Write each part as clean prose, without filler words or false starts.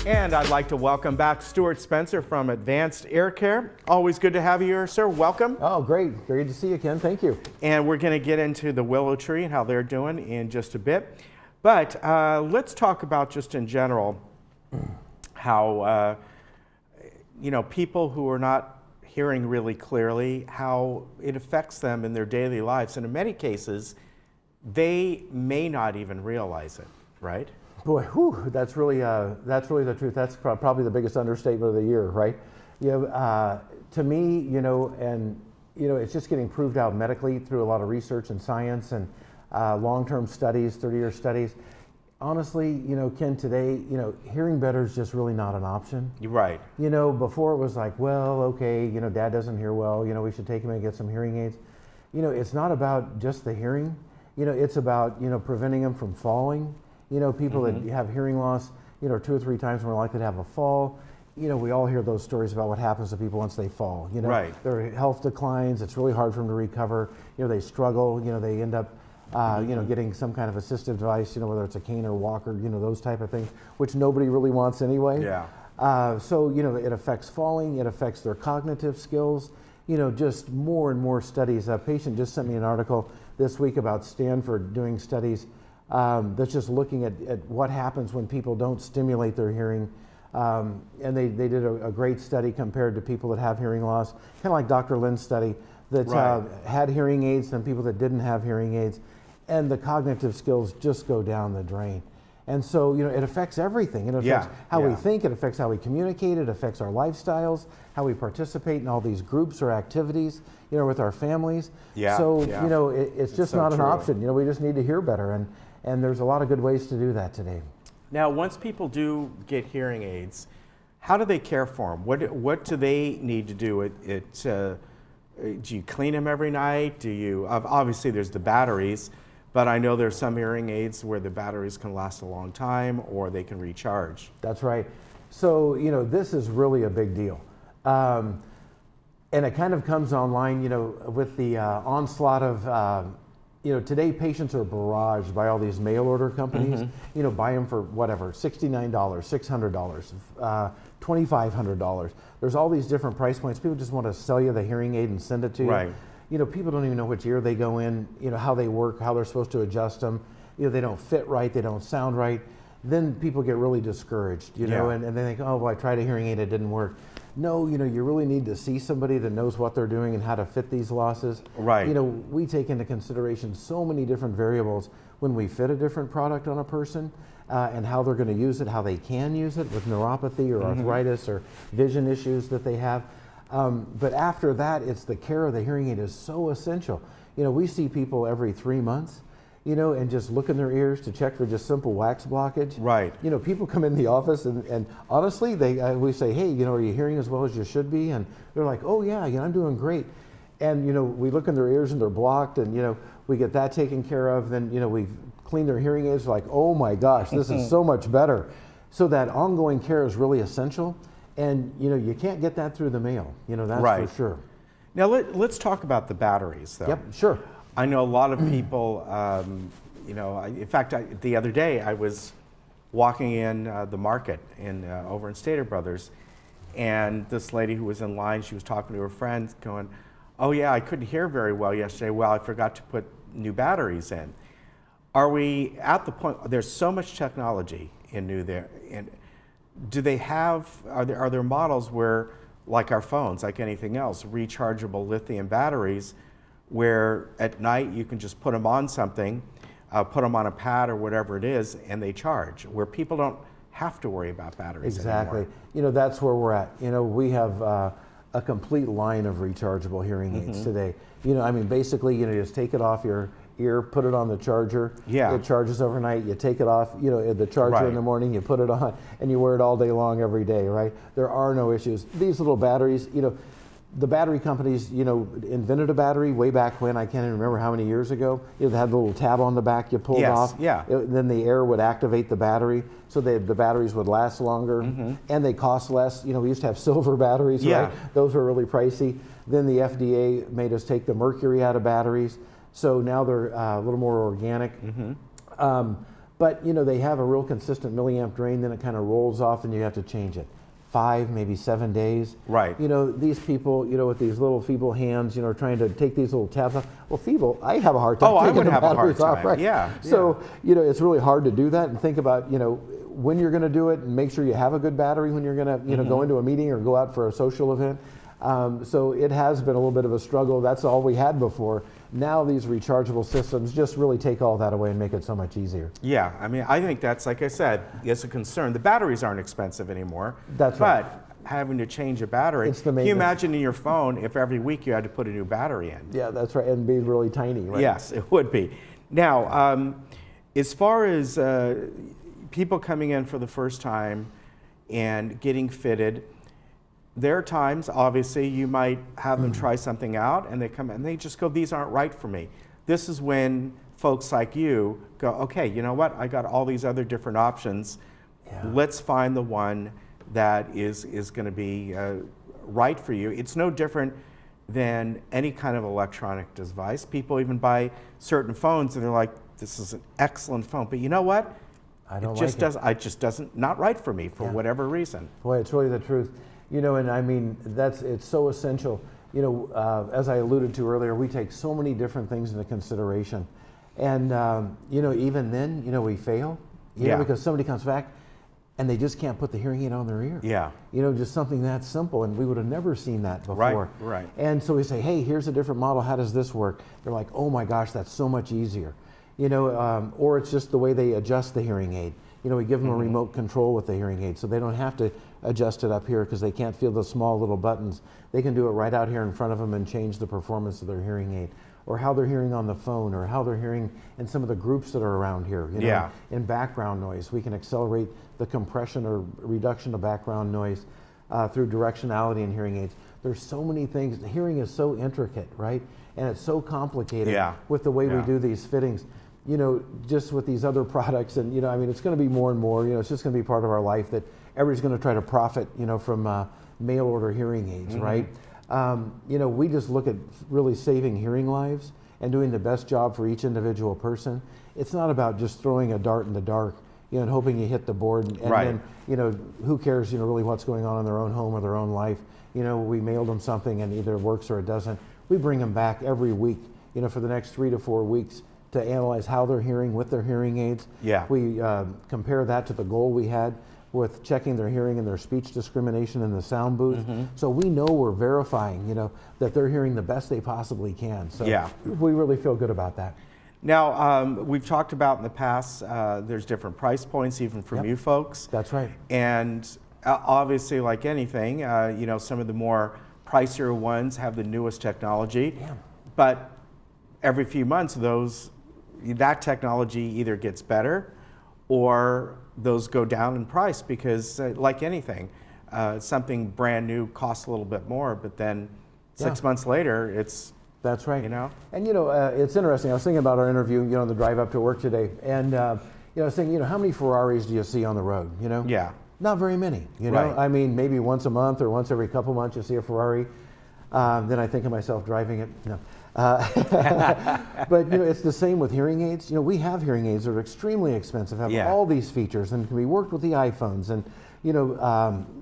And I'd like to welcome back Stuart Spencer from Advanced Ear Care. Always good to have you here, sir. Welcome. Oh, great. Great to see you, Ken. Thank you. And we're going to get into the Willow Tree and how they're doing in just a bit. But let's talk about just in general how, people who are not hearing really clearly, how it affects them in their daily lives. And in many cases, they may not even realize it, right? Boy, that's really the truth. That's probably the biggest understatement of the year, right? To me, it's just getting proved out medically through a lot of research and science and long-term studies, 30-year studies. Honestly, Ken, today, hearing better is just really not an option. You're right. Before it was like, well, okay, Dad doesn't hear well, we should take him and get some hearing aids. It's not about just the hearing. It's about, preventing them from falling. People that have hearing loss, 2 or 3 times more likely to have a fall. We all hear those stories about what happens to people once they fall. Right. Their health declines. It's really hard for them to recover. They struggle. They end up, getting some kind of assistive device. Whether it's a cane or walker. Those type of things, which nobody really wants anyway. Yeah. So it affects falling. It affects their cognitive skills. Just more and more studies. A patient just sent me an article this week about Stanford doing studies. That's just looking at what happens when people don't stimulate their hearing. And they did a great study compared to people that have hearing loss, kind of like Dr. Lynn's study that had hearing aids and people that didn't have hearing aids. And the cognitive skills just go down the drain. And so, it affects everything. It affects how we think, it affects how we communicate, it affects our lifestyles, how we participate in all these groups or activities, with our families. So, it's just not an option. We just need to hear better. And there's a lot of good ways to do that today. Now, once people do get hearing aids, how do they care for them? What do they need to do? Do you clean them every night? Obviously there's the batteries, but I know there's some hearing aids where the batteries can last a long time or they can recharge. That's right. So, this is really a big deal. And it kind of comes online, with the onslaught of today patients are barraged by all these mail order companies, buy them for whatever, $69, $600, $2,500. There's all these different price points. People just want to sell you the hearing aid and send it to you. Right. People don't even know which ear they go in, how they work, how they're supposed to adjust them. They don't fit right, they don't sound right. Then people get really discouraged, and they think, oh, well, I tried a hearing aid, it didn't work. No, you really need to see somebody that knows what they're doing and how to fit these losses. Right. We take into consideration so many different variables when we fit a different product on a person and how they're going to use it, how they can use it with neuropathy or arthritis or vision issues that they have. But after that, it's the care of the hearing aid is so essential. We see people every 3 months. And just look in their ears to check for just simple wax blockage. Right. People come in the office and honestly, we say, hey, are you hearing as well as you should be? And they're like, oh yeah, I'm doing great. And we look in their ears and they're blocked, and we get that taken care of. Then we clean their hearing aids. Like, oh my gosh, this is so much better. So that ongoing care is really essential, and you can't get that through the mail. That's right. For sure. Now let's talk about the batteries, though. Yep, sure. I know a lot of people, in fact, the other day I was walking in the market over in Stater Brothers, and this lady who was in line, she was talking to her friend going, oh yeah, I couldn't hear very well yesterday. Well, I forgot to put new batteries in. Are we at the point, there's so much technology in there, and do they have, are there models where, like our phones, like anything else, rechargeable lithium batteries, where at night you can just put them on something, put them on a pad or whatever it is, and they charge, where people don't have to worry about batteries Exactly. anymore. That's where we're at. We have a complete line of rechargeable hearing aids today. Basically, you just take it off your ear, put it on the charger. Yeah. It charges overnight. You take it off, the charger in the morning, you put it on, and you wear it all day long every day, right? There are no issues. These little batteries, the battery companies, invented a battery way back when, I can't even remember how many years ago. They had the little tab on the back you pulled off. Yeah. Then the air would activate the battery, so the batteries would last longer, and they cost less. We used to have silver batteries, right? Those were really pricey. Then the FDA made us take the mercury out of batteries, so now they're a little more organic. But they have a real consistent milliamp drain, then it kind of rolls off and you have to change it. 5, maybe 7 days. Right. These people, with these little feeble hands, are trying to take these little tabs off. Well, feeble, I have a hard time I taking would the have a hard batteries off, time. right? Yeah. So, it's really hard to do that, and think about, when you're going to do it, and make sure you have a good battery when you're going to, go into a meeting or go out for a social event. So it has been a little bit of a struggle. That's all we had before. Now these rechargeable systems just really take all that away and make it so much easier. Yeah, I mean, I think that's, like I said, it's a concern. The batteries aren't expensive anymore. That's right. But having to change a battery, It's the can you maintenance. imagine in your phone if every week you had to put a new battery in? Yeah, that's right, and be really tiny, right? Yes, it would be. Now, as far as people coming in for the first time and getting fitted, there are times, obviously, you might have them try something out and they come and they just go, these aren't right for me. This is when folks like you go, okay, you know what? I got all these other different options. Yeah. Let's find the one that is going to be right for you. It's no different than any kind of electronic device. People even buy certain phones and they're like, this is an excellent phone, but you know what? I don't It just like it. doesn't. It just doesn't not right for me for Yeah. whatever reason. Boy, it's really the truth. And I mean, it's so essential. As I alluded to earlier, we take so many different things into consideration. And, even then, we fail, Yeah. because somebody comes back and they just can't put the hearing aid on their ear. Yeah. Just something that simple, and we would have never seen that before. Right. And so we say, hey, here's a different model. How does this work? They're like, oh my gosh, that's so much easier. Or it's just the way they adjust the hearing aid. We give them a remote control with the hearing aid, so they don't have to adjust it up here because they can't feel the small little buttons. They can do it right out here in front of them and change the performance of their hearing aid, or how they're hearing on the phone, or how they're hearing in some of the groups that are around here. Yeah. In background noise, we can accelerate the compression or reduction of background noise through directionality in hearing aids. There's so many things. Hearing is so intricate, right? And it's so complicated with the way we do these fittings. Just with these other products, and I mean, it's going to be more and more. It's just going to be part of our life that everybody's going to try to profit, from mail order hearing aids, right? We just look at really saving hearing lives and doing the best job for each individual person. It's not about just throwing a dart in the dark, and hoping you hit the board, and then, who cares, really what's going on in their own home or their own life. We mailed them something and either it works or it doesn't. We bring them back every week, for the next 3 to 4 weeks, to analyze how they're hearing with their hearing aids. Yeah. We compare that to the goal we had with checking their hearing and their speech discrimination in the sound booth. So we know we're verifying, that they're hearing the best they possibly can. So we really feel good about that. Now, we've talked about in the past, there's different price points even from you folks. That's right. And obviously, like anything, some of the more pricier ones have the newest technology. Yeah. But every few months, that technology either gets better or those go down in price because, like anything, something brand new costs a little bit more, but then 6 months later, it's... That's right. And it's interesting. I was thinking about our interview, on the drive up to work today, and I was thinking, how many Ferraris do you see on the road? Yeah. Not very many. Right. I mean, maybe once a month or once every couple months you see a Ferrari. Then I think of myself driving it. No. But it's the same with hearing aids. We have hearing aids that are extremely expensive, have all these features, and can be worked with the iPhones. And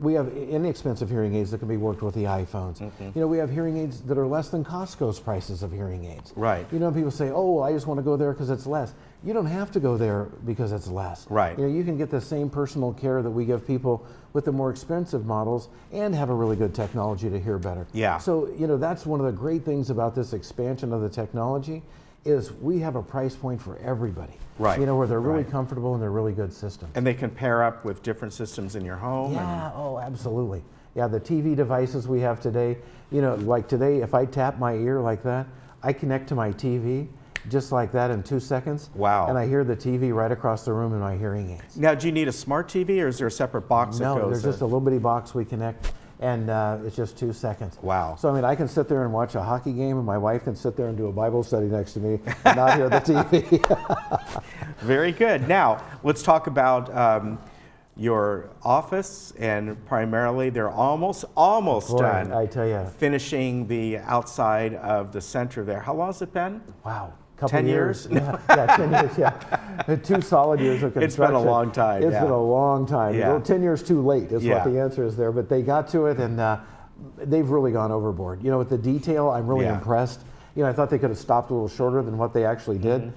we have inexpensive hearing aids that can be worked with the iPhones. We have hearing aids that are less than Costco's prices of hearing aids. Right. People say, oh, I just want to go there because it's less. You don't have to go there because it's less. Right. You can get the same personal care that we give people with the more expensive models and have a really good technology to hear better. Yeah. So, that's one of the great things about this expansion of the technology is we have a price point for everybody. Right. Where they're really comfortable and they're really good systems. And they can pair up with different systems in your home. Yeah, oh, absolutely. Yeah, the TV devices we have today, like today, if I tap my ear like that, I connect to my TV just like that in 2 seconds. Wow. And I hear the TV right across the room in my hearing aids. Now, do you need a smart TV or is there a separate box that goes? No, there's just a little bitty box we connect, and it's just 2 seconds. Wow. So, I can sit there and watch a hockey game, and my wife can sit there and do a Bible study next to me and not hear the TV. Very good. Now, let's talk about your office, and primarily they're almost done. I tell you. Finishing the outside of the center there. How long has it been? Wow. couple 10 years. years? Yeah, 10 years, yeah. 2 solid years of construction. It's been a long time. It's been a long time. Yeah. Well, 10 years too late is Yeah. what the answer is there. But they got to it, and they've really gone overboard. You know, with the detail, I'm really Yeah. impressed. You know, I thought they could have stopped a little shorter than what they actually did.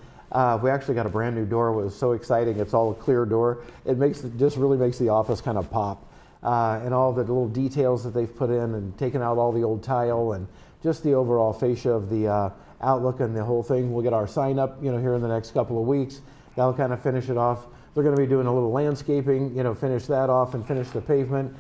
We actually got a brand new door. It was so exciting. It's all a clear door. It just really makes the office kind of pop. And all the little details that they've put in and taken out all the old tile and just the overall fascia of the outlook and the whole thing. We'll get our sign up, you know, here in the next couple of weeks. That'll kind of finish it off. They're going to be doing a little landscaping, you know, finish that off and finish the pavement.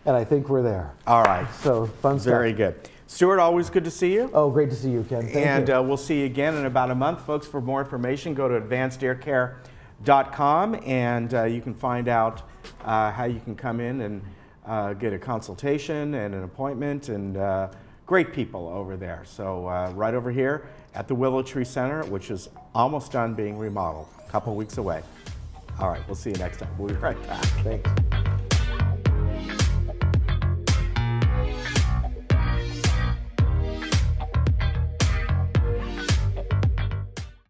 And I think we're there. All right. So fun stuff. Very good. Stuart, always good to see you. Oh, great to see you, Ken. Thank And you. we'll see you again in about a month. Folks, for more information, go to advancedaircare.com, and you can find out how you can come in and get a consultation and an appointment, and great people over there. So right over here at the Willow Tree Center, which is almost done being remodeled, a couple weeks away. All right, we'll see you next time. We'll be right back. Thanks.